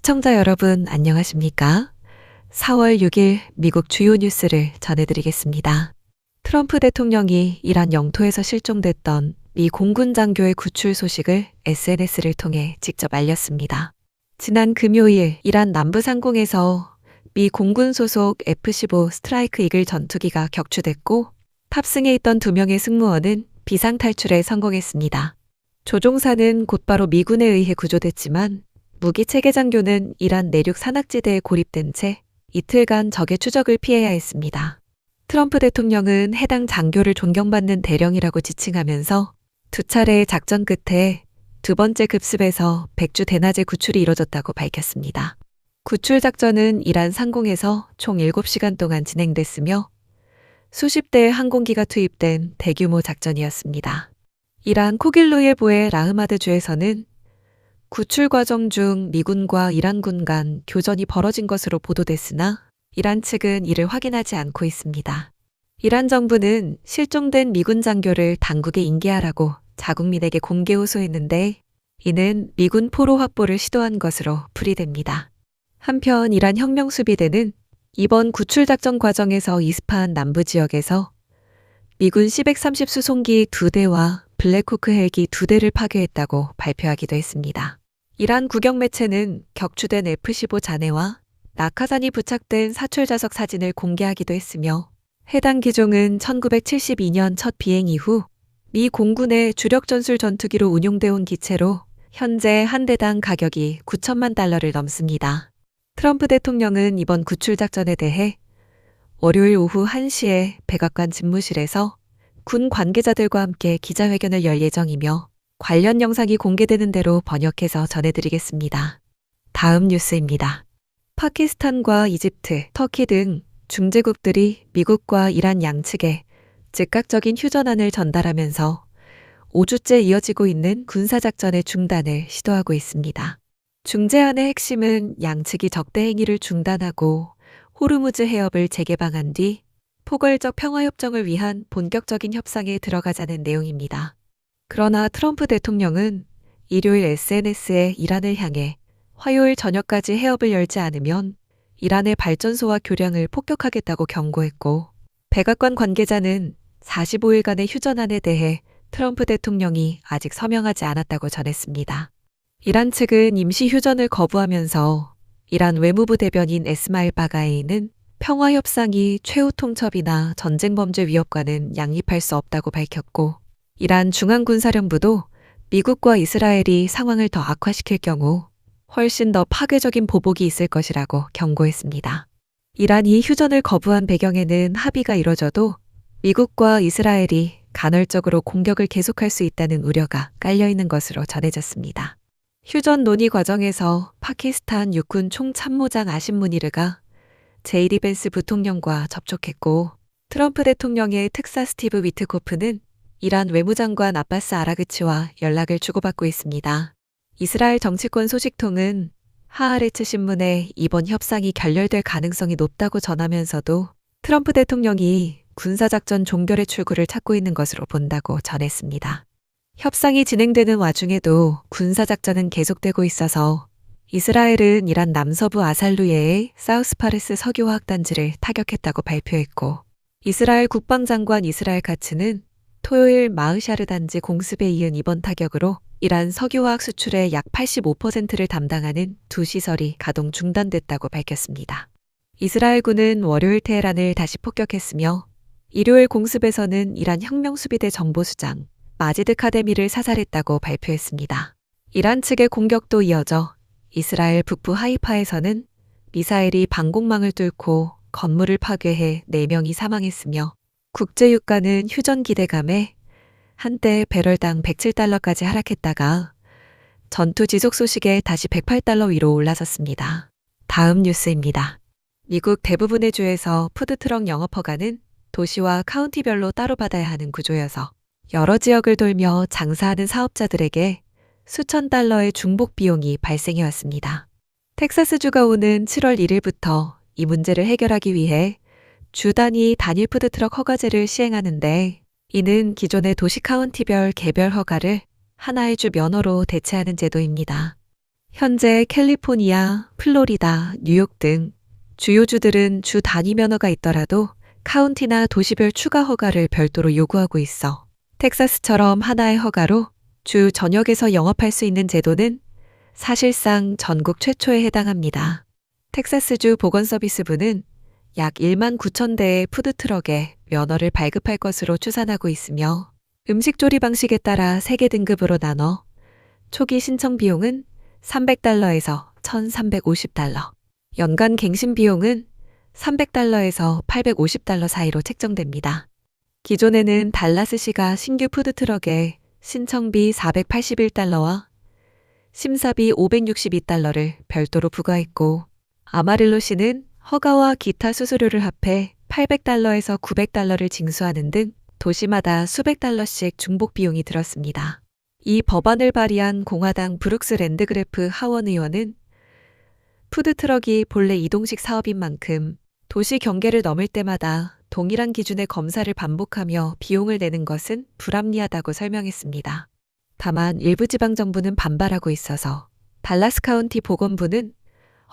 시청자 여러분 안녕하십니까? 4월 6일 미국 주요 뉴스를 전해드리겠습니다. 트럼프 대통령이 이란 영토에서 실종됐던 미 공군 장교의 구출 소식을 SNS를 통해 직접 알렸습니다. 지난 금요일 이란 남부 상공에서 미 공군 소속 F-15 스트라이크 이글 전투기가 격추됐고 탑승해 있던 2명의 승무원은 비상 탈출에 성공했습니다. 조종사는 곧바로 미군에 의해 구조됐지만 무기 체계 장교는 이란 내륙 산악지대에 고립된 채 이틀간 적의 추적을 피해야 했습니다. 트럼프 대통령은 해당 장교를 존경받는 대령이라고 지칭하면서 2차례의 작전 끝에 2번째 급습에서 백주 대낮에 구출이 이뤄졌다고 밝혔습니다. 구출 작전은 이란 상공에서 총 7시간 동안 진행됐으며 수십 대의 항공기가 투입된 대규모 작전이었습니다. 이란 코길로예보의 라흐마드 주에서는 구출 과정 중 미군과 이란군 간 교전이 벌어진 것으로 보도됐으나 이란 측은 이를 확인하지 않고 있습니다. 이란 정부는 실종된 미군 장교를 당국에 인계하라고 자국민에게 공개 호소했는데 이는 미군 포로 확보를 시도한 것으로 풀이됩니다. 한편 이란 혁명수비대는 이번 구출 작전 과정에서 이스파한 남부 지역에서 미군 C-130 수송기 2대와 블랙호크 헬기 2대를 파괴했다고 발표하기도 했습니다. 이란 국영 매체는 격추된 F-15 잔해와 낙하산이 부착된 사출 좌석 사진을 공개하기도 했으며 해당 기종은 1972년 첫 비행 이후 미 공군의 주력 전술 전투기로 운용돼 온 기체로 현재 한 대당 가격이 9천만 달러를 넘습니다. 트럼프 대통령은 이번 구출 작전에 대해 월요일 오후 1시에 백악관 집무실에서 군 관계자들과 함께 기자회견을 열 예정이며 관련 영상이 공개되는 대로 번역해서 전해드리겠습니다. 다음 뉴스입니다. 파키스탄과 이집트, 터키 등 중재국들이 미국과 이란 양측에 즉각적인 휴전안을 전달하면서 5주째 이어지고 있는 군사작전의 중단을 시도하고 있습니다. 중재안의 핵심은 양측이 적대 행위를 중단하고 호르무즈 해협을 재개방한 뒤 포괄적 평화협정을 위한 본격적인 협상에 들어가자는 내용입니다. 그러나 트럼프 대통령은 일요일 SNS에 이란을 향해 화요일 저녁까지 해협을 열지 않으면 이란의 발전소와 교량을 폭격하겠다고 경고했고 백악관 관계자는 45일간의 휴전안에 대해 트럼프 대통령이 아직 서명하지 않았다고 전했습니다. 이란 측은 임시 휴전을 거부하면서 이란 외무부 대변인 에스마일 바가에이는 평화협상이 최후 통첩이나 전쟁 범죄 위협과는 양립할 수 없다고 밝혔고 이란 중앙군사령부도 미국과 이스라엘이 상황을 더 악화시킬 경우 훨씬 더 파괴적인 보복이 있을 것이라고 경고했습니다. 이란이 휴전을 거부한 배경에는 합의가 이뤄져도 미국과 이스라엘이 간헐적으로 공격을 계속할 수 있다는 우려가 깔려있는 것으로 전해졌습니다. 휴전 논의 과정에서 파키스탄 육군 총참모장 아심 무니르가 제이디 벤스 부통령과 접촉했고 트럼프 대통령의 특사 스티브 위트코프는 이란 외무장관 아바스 아라그치와 연락을 주고받고 있습니다. 이스라엘 정치권 소식통은 하아레츠 신문에 이번 협상이 결렬될 가능성이 높다고 전하면서도 트럼프 대통령이 군사작전 종결의 출구를 찾고 있는 것으로 본다고 전했습니다. 협상이 진행되는 와중에도 군사작전은 계속되고 있어서 이스라엘은 이란 남서부 아살루예의 사우스파레스 석유화학단지를 타격했다고 발표했고 이스라엘 국방장관 이스라엘 카츠는 토요일 마으샤르 단지 공습에 이은 이번 타격으로 이란 석유화학 수출의 약 85%를 담당하는 두 시설이 가동 중단됐다고 밝혔습니다. 이스라엘군은 월요일 테헤란을 다시 폭격했으며 일요일 공습에서는 이란 혁명수비대 정보수장 마지드 카데미를 사살했다고 발표했습니다. 이란 측의 공격도 이어져 이스라엘 북부 하이파에서는 미사일이 방공망을 뚫고 건물을 파괴해 4명이 사망했으며 국제유가는 휴전 기대감에 한때 배럴당 107달러까지 하락했다가 전투 지속 소식에 다시 108달러 위로 올라섰습니다. 다음 뉴스입니다. 미국 대부분의 주에서 푸드트럭 영업 허가는 도시와 카운티별로 따로 받아야 하는 구조여서 여러 지역을 돌며 장사하는 사업자들에게 수천 달러의 중복 비용이 발생해 왔습니다. 텍사스주가 오는 7월 1일부터 이 문제를 해결하기 위해 주 단위 단일 푸드트럭 허가제를 시행하는데 이는 기존의 도시 카운티별 개별 허가를 하나의 주 면허로 대체하는 제도입니다. 현재 캘리포니아, 플로리다, 뉴욕 등 주요 주들은 주 단위 면허가 있더라도 카운티나 도시별 추가 허가를 별도로 요구하고 있어. 텍사스처럼 하나의 허가로 주 전역에서 영업할 수 있는 제도는 사실상 전국 최초에 해당합니다. 텍사스주 보건서비스부는 약 1만 9천 대의 푸드트럭에 면허를 발급할 것으로 추산하고 있으며 음식 조리 방식에 따라 3개 등급으로 나눠 초기 신청 비용은 $300에서 $1,350, 연간 갱신 비용은 $300에서 $850 사이로 책정됩니다. 기존에는 달라스시가 신규 푸드트럭에 신청비 $481와 심사비 $562를 별도로 부과했고 아마릴로시는 허가와 기타 수수료를 합해 $800에서 $900를 징수하는 등 도시마다 수백 달러씩 중복 비용이 들었습니다. 이 법안을 발의한 공화당 브룩스 랜드그래프 하원 의원은 푸드트럭이 본래 이동식 사업인 만큼 도시 경계를 넘을 때마다 동일한 기준의 검사를 반복하며 비용을 내는 것은 불합리하다고 설명했습니다. 다만 일부 지방정부는 반발하고 있어서 달라스 카운티 보건부는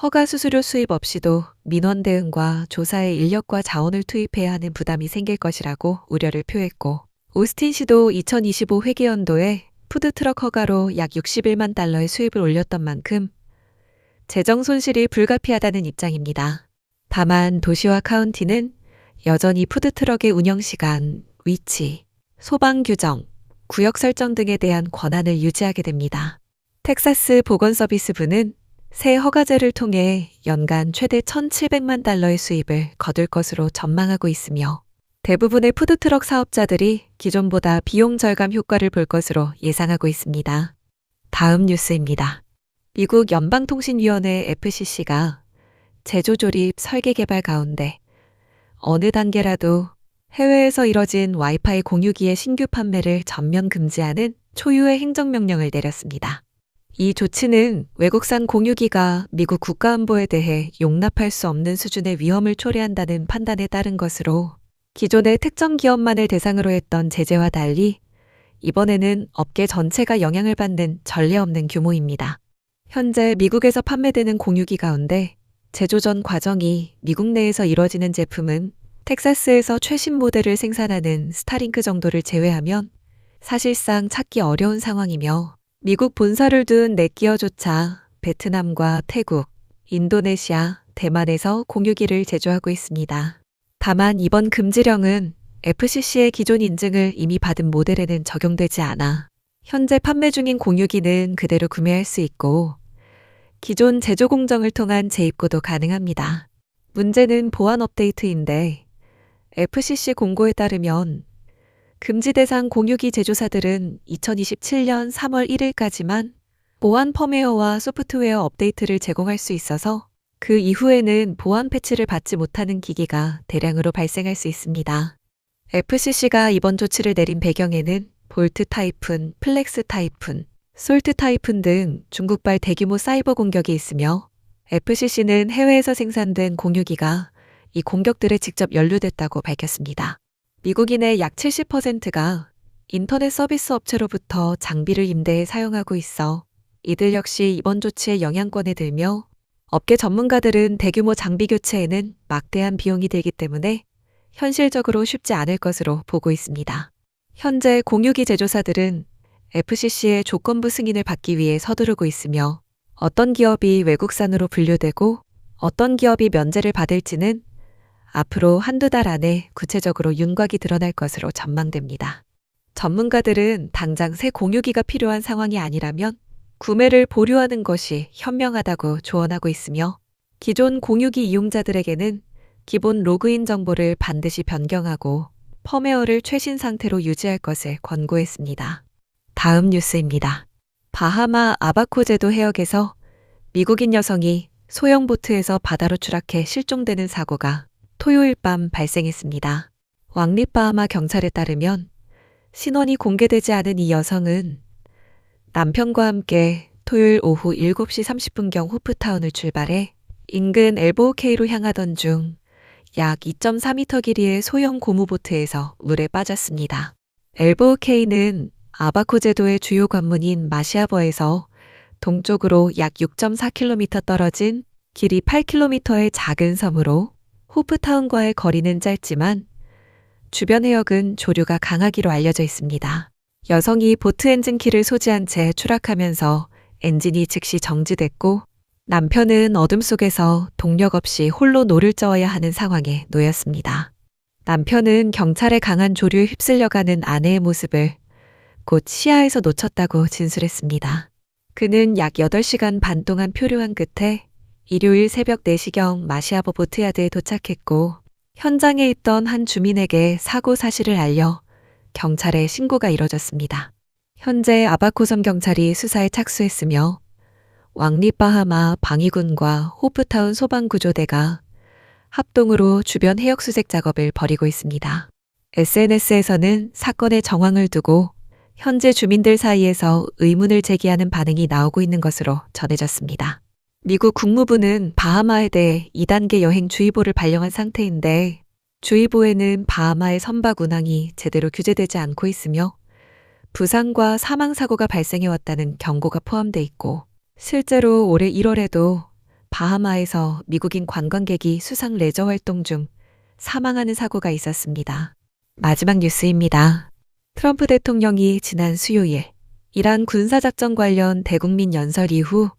허가 수수료 수입 없이도 민원 대응과 조사에 인력과 자원을 투입해야 하는 부담이 생길 것이라고 우려를 표했고 오스틴시도 2025 회계연도에 푸드트럭 허가로 약 $61만 달러의 수입을 올렸던 만큼 재정 손실이 불가피하다는 입장입니다. 다만 도시와 카운티는 여전히 푸드트럭의 운영시간, 위치, 소방 규정, 구역 설정 등에 대한 권한을 유지하게 됩니다. 텍사스 보건서비스부는 새 허가제를 통해 연간 최대 $1,700만 달러의 수입을 거둘 것으로 전망하고 있으며 대부분의 푸드트럭 사업자들이 기존보다 비용 절감 효과를 볼 것으로 예상하고 있습니다. 다음 뉴스입니다. 미국 연방통신위원회 FCC가 제조조립 설계 개발 가운데 어느 단계라도 해외에서 이뤄진 와이파이 공유기의 신규 판매를 전면 금지하는 초유의 행정명령을 내렸습니다. 이 조치는 외국산 공유기가 미국 국가안보에 대해 용납할 수 없는 수준의 위험을 초래한다는 판단에 따른 것으로 기존의 특정 기업만을 대상으로 했던 제재와 달리 이번에는 업계 전체가 영향을 받는 전례 없는 규모입니다. 현재 미국에서 판매되는 공유기 가운데 제조 전 과정이 미국 내에서 이뤄지는 제품은 텍사스에서 최신 모델을 생산하는 스타링크 정도를 제외하면 사실상 찾기 어려운 상황이며 미국 본사를 둔 넷기어조차 베트남과 태국, 인도네시아, 대만에서 공유기를 제조하고 있습니다. 다만 이번 금지령은 FCC의 기존 인증을 이미 받은 모델에는 적용되지 않아 현재 판매 중인 공유기는 그대로 구매할 수 있고 기존 제조 공정을 통한 재입고도 가능합니다. 문제는 보안 업데이트인데 FCC 공고에 따르면 금지 대상 공유기 제조사들은 2027년 3월 1일까지만 보안 펌웨어와 소프트웨어 업데이트를 제공할 수 있어서 그 이후에는 보안 패치를 받지 못하는 기기가 대량으로 발생할 수 있습니다. FCC가 이번 조치를 내린 배경에는 볼트 타이푼, 플렉스 타이푼, 솔트 타이푼 등 중국발 대규모 사이버 공격이 있으며 FCC는 해외에서 생산된 공유기가 이 공격들에 직접 연루됐다고 밝혔습니다. 미국인의 약 70%가 인터넷 서비스 업체로부터 장비를 임대해 사용하고 있어 이들 역시 이번 조치의 영향권에 들며 업계 전문가들은 대규모 장비 교체에는 막대한 비용이 들기 때문에 현실적으로 쉽지 않을 것으로 보고 있습니다. 현재 공유기 제조사들은 FCC의 조건부 승인을 받기 위해 서두르고 있으며 어떤 기업이 외국산으로 분류되고 어떤 기업이 면제를 받을지는 앞으로 한두 달 안에 구체적으로 윤곽이 드러날 것으로 전망됩니다. 전문가들은 당장 새 공유기가 필요한 상황이 아니라면 구매를 보류하는 것이 현명하다고 조언하고 있으며 기존 공유기 이용자들에게는 기본 로그인 정보를 반드시 변경하고 펌웨어를 최신 상태로 유지할 것을 권고했습니다. 다음 뉴스입니다. 바하마 아바코 제도 해역에서 미국인 여성이 소형 보트에서 바다로 추락해 실종되는 사고가 토요일 밤 발생했습니다. 왕립 바하마 경찰에 따르면 신원이 공개되지 않은 이 여성은 남편과 함께 토요일 오후 7시 30분경 호프타운을 출발해 인근 엘보우케이로 향하던 중 약 2.4m 길이의 소형 고무보트에서 물에 빠졌습니다. 엘보우케이는 아바코 제도의 주요 관문인 마시아버에서 동쪽으로 약 6.4km 떨어진 길이 8km의 작은 섬으로 호프타운과의 거리는 짧지만 주변 해역은 조류가 강하기로 알려져 있습니다. 여성이 보트 엔진 키를 소지한 채 추락하면서 엔진이 즉시 정지됐고 남편은 어둠 속에서 동력 없이 홀로 노를 저어야 하는 상황에 놓였습니다. 남편은 경찰의 강한 조류에 휩쓸려가는 아내의 모습을 곧 시야에서 놓쳤다고 진술했습니다. 그는 약 8시간 반 동안 표류한 끝에 일요일 새벽 4시경 마시아버 보트야드에 도착했고 현장에 있던 한 주민에게 사고 사실을 알려 경찰에 신고가 이뤄졌습니다. 현재 아바코섬 경찰이 수사에 착수했으며 왕립바하마 방위군과 호프타운 소방구조대가 합동으로 주변 해역 수색 작업을 벌이고 있습니다. SNS에서는 사건의 정황을 두고 현재 주민들 사이에서 의문을 제기하는 반응이 나오고 있는 것으로 전해졌습니다. 미국 국무부는 바하마에 대해 2단계 여행 주의보를 발령한 상태인데 주의보에는 바하마의 선박 운항이 제대로 규제되지 않고 있으며 부상과 사망사고가 발생해왔다는 경고가 포함돼 있고 실제로 올해 1월에도 바하마에서 미국인 관광객이 수상 레저 활동 중 사망하는 사고가 있었습니다. 마지막 뉴스입니다. 트럼프 대통령이 지난 수요일 이란 군사작전 관련 대국민 연설 이후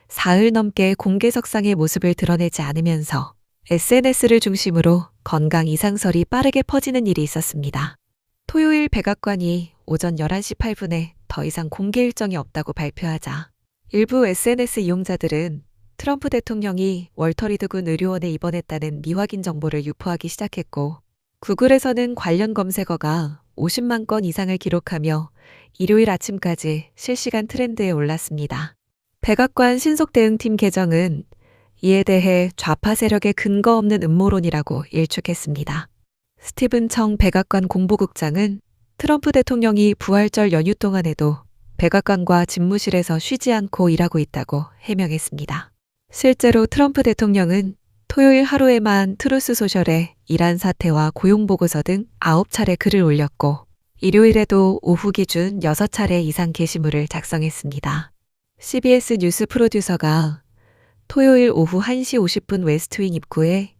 사흘 넘게 공개석상의 모습을 드러내지 않으면서 SNS를 중심으로 건강 이상설이 빠르게 퍼지는 일이 있었습니다. 토요일 백악관이 오전 11시 8분에 더 이상 공개 일정이 없다고 발표하자 일부 SNS 이용자들은 트럼프 대통령이 월터리드 군 의료원에 입원했다는 미확인 정보를 유포하기 시작했고 구글에서는 관련 검색어가 50만 건 이상을 기록하며 일요일 아침까지 실시간 트렌드에 올랐습니다. 백악관 신속대응팀 계정은 이에 대해 좌파 세력의 근거 없는 음모론이라고 일축했습니다. 스티븐 청 백악관 공보국장은 트럼프 대통령이 부활절 연휴 동안에도 백악관과 집무실에서 쉬지 않고 일하고 있다고 해명했습니다. 실제로 트럼프 대통령은 토요일 하루에만 트루스 소셜에 이란 사태와 고용보고서 등 9차례 글을 올렸고 일요일에도 오후 기준 6차례 이상 게시물을 작성했습니다. CBS 뉴스 프로듀서가 토요일 오후 1시 50분 웨스트윙 입구에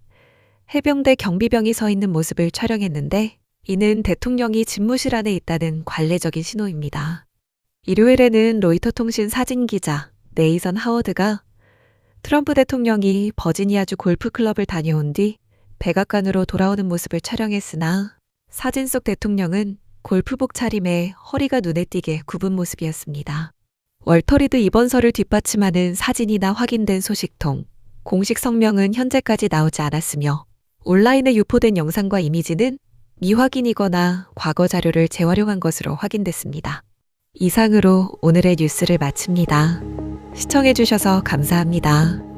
해병대 경비병이 서 있는 모습을 촬영했는데 이는 대통령이 집무실 안에 있다는 관례적인 신호입니다. 일요일에는 로이터 통신 사진기자 네이선 하워드가 트럼프 대통령이 버지니아주 골프클럽을 다녀온 뒤 백악관으로 돌아오는 모습을 촬영했으나 사진 속 대통령은 골프복 차림에 허리가 눈에 띄게 굽은 모습이었습니다. 월터리드 입원설을 뒷받침하는 사진이나 확인된 소식통, 공식 성명은 현재까지 나오지 않았으며 온라인에 유포된 영상과 이미지는 미확인이거나 과거 자료를 재활용한 것으로 확인됐습니다. 이상으로 오늘의 뉴스를 마칩니다. 시청해주셔서 감사합니다.